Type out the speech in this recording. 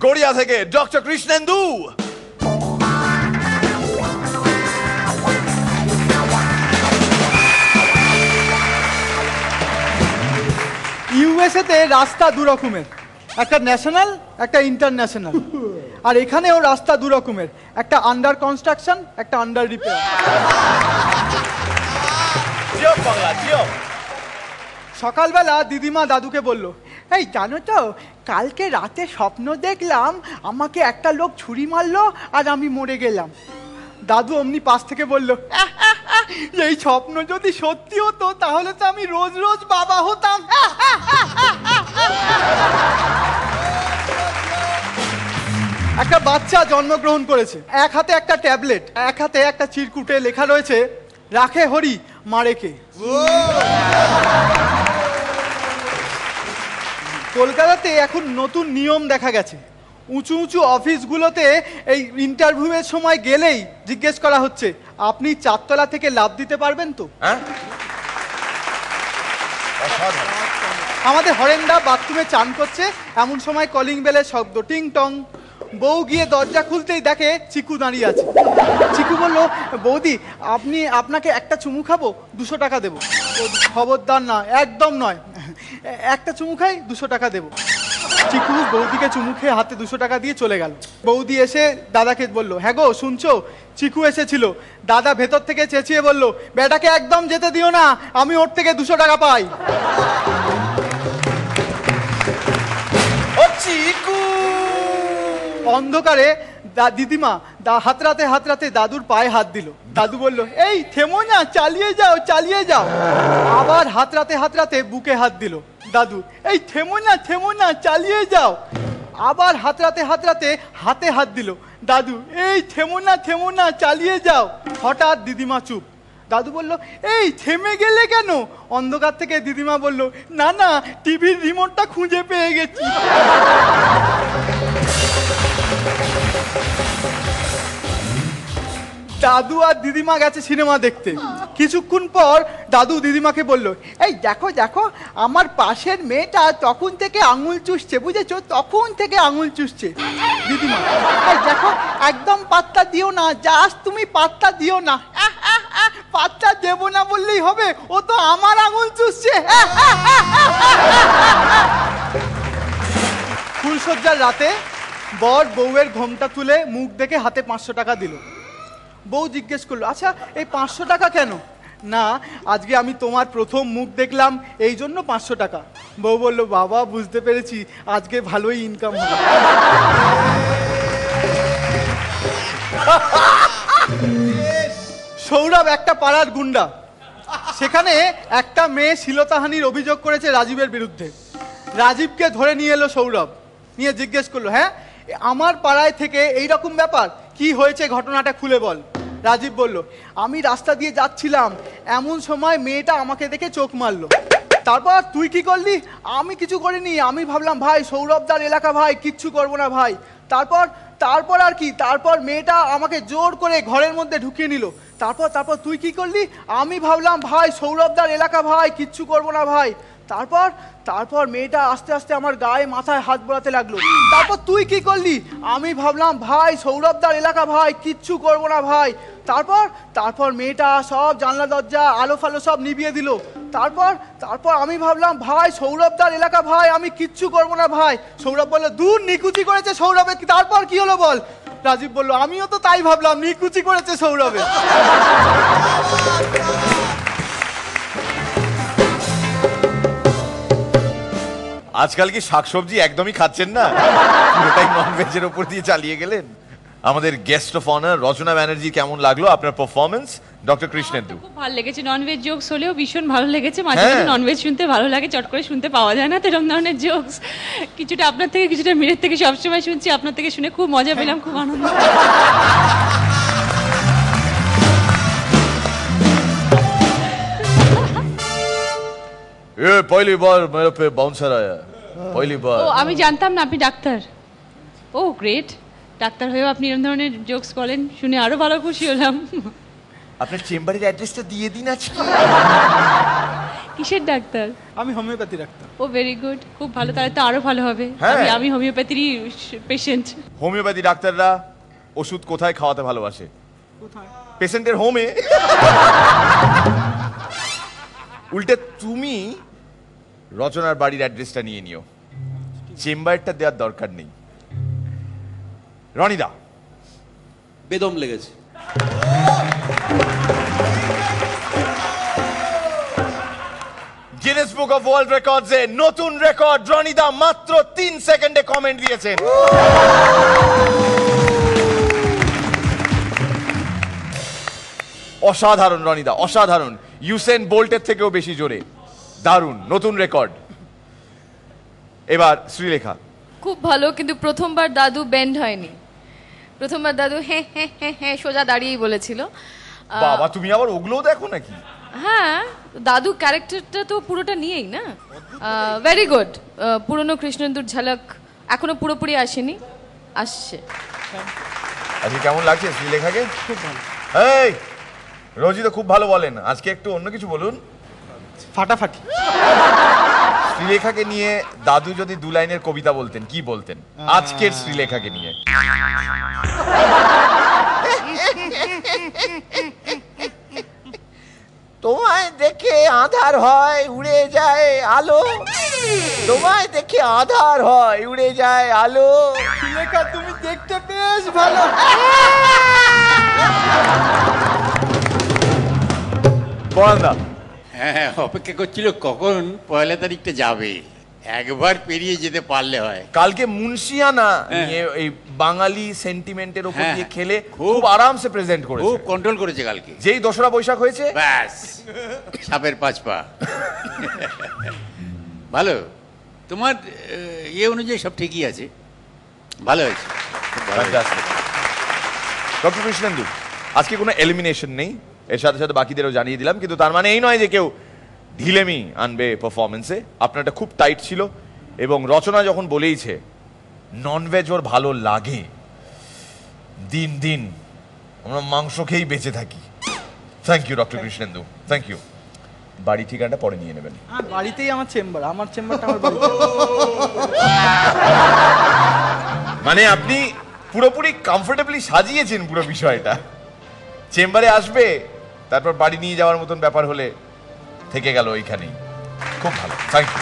গড়িয়া থেকে ডক্টর কৃষ্ণেন্দু। ইউএসএতে রাস্তা দু রকমের, একটা ন্যাশনাল একটা ইন্টারন্যাশনাল। আর এখানেও রাস্তা দু রকমের, একটা আন্ডার কনস্ট্রাকশন একটা আন্ডার রিপেয়ার। সকালবেলা দিদিমা দাদুকে বলল, এই জানো তো কালকে রাতে স্বপ্ন দেখলাম আমাকে একটা লোক ছুরি মারলো আর আমি মরে গেলাম। দাদু অমনি পাশ থেকে বলল, এই স্বপ্ন যদি সত্যি হতো তাহলে তো আমি রোজ রোজ বাবা হতাম। একটা বাচ্চা জন্মগ্রহণ করেছে, এক হাতে একটা ট্যাবলেট, এক হাতে একটা চিরকুটে, লেখা রয়েছে রাখে হরি মারে কে। কলকাতাতে এখন নতুন নিয়ম দেখা গেছে, উঁচু উঁচু অফিসগুলোতে এই ইন্টারভিউয়ের সময় গেলেই জিজ্ঞেস করা হচ্ছে, আপনি 4 তলা থেকে লাফ দিতে পারবেন তো? আমাদের হরেন্দা বাথরুমে চান করছে, এমন সময় কলিং বেলের শব্দ, টিং টং। বউ গিয়ে দরজা খুলতেই দেখে চিকু দাঁড়িয়ে আছে। চিকু বলল, বৌদি আপনাকে একটা চুমু খাবো, 200 টাকা দেবো। খবরদার না, একদম নয়, একটা চুমু খাই 200 টাকা দেবো। চিকু বৌদিকে চুমু খেয়ে হাতে 200 টাকা দিয়ে চলে গেল। বৌদি এসে দাদাকে বলল, হ্যাঁ গো শুনছো, চিকু এসেছিল। দাদা ভেতর থেকে চেঁচিয়ে বলল, বেটাকে একদম যেতে দিও না, আমি ওর থেকে 200 টাকা পাই। অন্ধকারে দিদিমা হাতরাতে হাতরাতে দাদুর পায়ে হাত দিল। দাদু বলল, এই থেমো না, চালিয়ে যাও চালিয়ে যাও। আবার হাতরাতে হাতরাতে বুকে হাত দিল। দাদু, এই থেমো না চালিয়ে যাও। আবার হাতরাতে হাতরাতে হাতে হাত দিল। দাদু, এই থেমো না চালিয়ে যাও। হঠাৎ দিদিমা চুপ। দাদু বলল, এই থেমে গেলে কেন? অন্ধকার থেকে দিদিমা বলল, না না, টিভির রিমোটটা খুঁজে পেয়ে গেছি। দাদু আর দিদিমা গেছে সিনেমা দেখতে। কিছুক্ষণ পর দাদু দিদিমাকে বলল, এই দেখো দেখো, আমার পাশের মেয়েটা তখন থেকে আঙুল চুষছে, বুঝেছো, তখন থেকে আঙুল চুষছে। দিদিমা, এই দেখো, একদম পাত্তা দিও না, জাস্ট তুমি পাত্তা দিও না। পাত্তা দেবো না বললেই হবে, ও তো আমার আঙুল চুষছে। ফুলসজ্জার রাতে বর বউয়ের ঘোমটা তুলে মুখ দেখে হাতে 500 টাকা দিল। বউ জিজ্ঞেস করলো, আচ্ছা এই 500 টাকা কেন? না, আজকে আমি তোমার প্রথম মুখ দেখলাম, এই জন্য 500 টাকা। বউ বলল, বাবা বুঝতে পেরেছি, আজকে ভালোই ইনকাম হবে। সৌরভ একটা পাড়ার গুন্ডা, সেখানে একটা মেয়ে শ্লীলতাহানির অভিযোগ করেছে রাজীবের বিরুদ্ধে। রাজীবকে ধরে নিয়ে এলো সৌরভ, নিয়ে জিজ্ঞেস করলো, হ্যাঁ আমার পাড়ায় থেকে এইরকম ব্যাপার, কি হয়েছে ঘটনাটা খুলে বল। রাজীব বলল, আমি রাস্তা দিয়ে যাচ্ছিলাম, এমন সময় মেয়েটা আমাকে দেখে চোখ মারলো। তারপর তুই কি করলি? আমি কিছু করিনি, আমি ভাবলাম ভাই সৌরভদার এলাকা, ভাই কিচ্ছু করবো না ভাই। তারপর আর কি, তারপর মেয়েটা আমাকে জোর করে ঘরের মধ্যে ঢুকিয়ে নিল। তারপর তুই কি করলি? আমি ভাবলাম ভাই সৌরভদার এলাকা, ভাই কিচ্ছু করবো না ভাই। তারপর মেয়েটা আস্তে আস্তে আমার গায়ে মাথায় হাত বোলাতে লাগলো। তারপর তুই কি করলি? আমি ভাবলাম ভাই সৌরভদার এলাকা, ভাই কিচ্ছু করবো না ভাই। তারপর মেয়েটা সব জানলা দরজা আলো ফালো সব নিভিয়ে দিল। তারপর আমি ভাবলাম ভাই সৌরভদার এলাকা, ভাই আমি কিচ্ছু করবো না ভাই। সৌরভ বলল, দূর, নিকুচি করেছে সৌরভে। তারপর কি হলো বল? রাজীব বলল, আমিও তো তাই ভাবলাম, নিকুচি করেছে সৌরভে। আজকাল কি শাকসবজি একদমই খাচ্ছেন না? পুরোটাই ননভেজের উপর দিয়ে চালিয়ে গেলেন। আমাদের গেস্ট অফ অনার রচনা ব্যানার্জি, কেমন লাগলো আপনার পারফরমেন্স? ডক্টর কৃষ্ণেন্দু, খুব ভালো লেগেছে। ননভেজ জোকস হলেও ভীষণ ভালো লেগেছে। মাঝে মাঝে ননভেজ শুনতে ভালো লাগে, চট করে শুনতে পাওয়া যায় না তো এরকম ধরনের জোকস। কিছুটা আপনার থেকে, কিছুটা মীরের থেকে সবসময় শুনছি, আপনার থেকে শুনে খুব মজা পেলাম, খুব আনন্দ। ये पहली बार मेरे पे बाउंसर आया, पहली बार। ও আমি জানতাম না আপনি ডাক্তার। ও গ্রেট, ডাক্তার হয়েও আপনি এরকম ধরনের জোকস বলেন, শুনে আরো ভালো খুশি হলাম। আপনার চেম্বারের অ্যাড্রেসটা দিয়ে দিন আজকে। কিসের ডাক্তার? আমি হোমিওপ্যাথি ডাক্তার। ও ভেরি গুড, খুব ভালো, তাহলে তো আরো ভালো হবে। হ্যাঁ। আমি হোমিওপ্যাথিরই পেশেন্ট। হোমিওপ্যাথি ডাক্তাররা ওষুধ কোথায় খাওয়াতে ভালোবাসে? কোথায়? পেশেন্টের হোমে। উল্টে তুমি রচনার বাড়ির অ্যাড্রেসটা নিয়ে নিও, চেম্বারটা দেওয়ার দরকার নেই। রনিদা, বেদম লেগেছে। Guinness Book of World Records এ নতুন রেকর্ড। রনিদা মাত্র 3 সেকেন্ডে কমেন্ট দিয়েছেন। অসাধারণ রনিদা, অসাধারণ। ইউসেন বোল্টের থেকেও বেশি জোরে, দারুণ, নতুন রেকর্ড। এবার শ্রীলেখা। খুব ভালো, কিন্তু প্রথমবার দাদু বেন্ড হয়নি। প্রথমবার দাদু হ্যাঁ হ্যাঁ হ্যাঁ হ্যাঁ সোজা দাঁড়িয়েই বলেছিল। বাবা, তুমি আবার ওগুলোও দেখো নাকি? হ্যাঁ, দাদু ক্যারেক্টারটা তো পুরোটা নিয়েই না। Very good. পুরনো কৃষ্ণেন্দুর ঝলক এখনো পুরোপুরি আসেনি, আসছে। আজকে কেমন লাগছে শ্রীলেখাকে? খুব ভালো। এই রোজি তো খুব ভালো বলেন, আজকে একটু অন্য কিছু বলুন। ফাটাফাটি। শ্রীলেখাকে নিয়ে দাদু যদি 2 লাইনের কবিতা বলতেন, কি বলতেন আজকের শ্রীলেখাকে নিয়ে? তোমায় দেখে আধার হয় উড়ে যায় আলো, তোমায় দেখে আধার হয় উড়ে যায় আলো। লেখা তুমি দেখতে বেশ ভালো। বরান্দা। হ্যাঁ, অপেক্ষা করছিল কখন 1 তারিখটা যাবে, একবার পেরিয়ে যেতে পারলে হয়। কালকে মুন্সিয়ানা হ্যাঁ। নিয়ে এই বাঙালি সেন্টিমেন্টের উপর হ্যাঁ, দিয়ে খেলে খুব খুব আরামসে প্রেজেন্ট করেছে। খুব কন্ট্রোল করেছে কালকে। যেই 2রা বৈশাখ হয়েছে, ব্যাস, সাপের 5 পা। ভালো, তোমার অনুযায়ী সব ঠিকই আছে, ভালো হয়েছে, খুব ভালো হয়েছে। ডক্টর কৃষ্ণেন্দু, আজকে কোনো এলিমিনেশন নেই, এর সাথে সাথে বাকিদেরও জানিয়ে দিলাম, কিন্তু তার মানে এই নয় যে কেউ ঢিলেমি আনবে পারফরমেন্সে। আপনারটা খুব টাইট ছিল, এবং রচনা যখন বলেইছে ননভেজ ওর ভালো লাগে, দিন দিন আমরা মাংস খেয়েই বেঁচে থাকি। Thank you doctor Krishnendu, thank you. বাড়ি ঠিকানাটা পরে নিয়ে নেবেন। বাড়িতেই আমার চেম্বার, আমার চেম্বারটা আমার বাড়িতে। মানে আপনি পুরোপুরি কমফোর্টেবলি সাজিয়েছেন পুরো বিষয়টা। চেম্বারে আসবে, তারপর বাড়ি নিয়ে যাওয়ার মতন ব্যাপার হলে থেকে গেল ওইখানেই। খুব ভালো, থ্যাংক ইউ।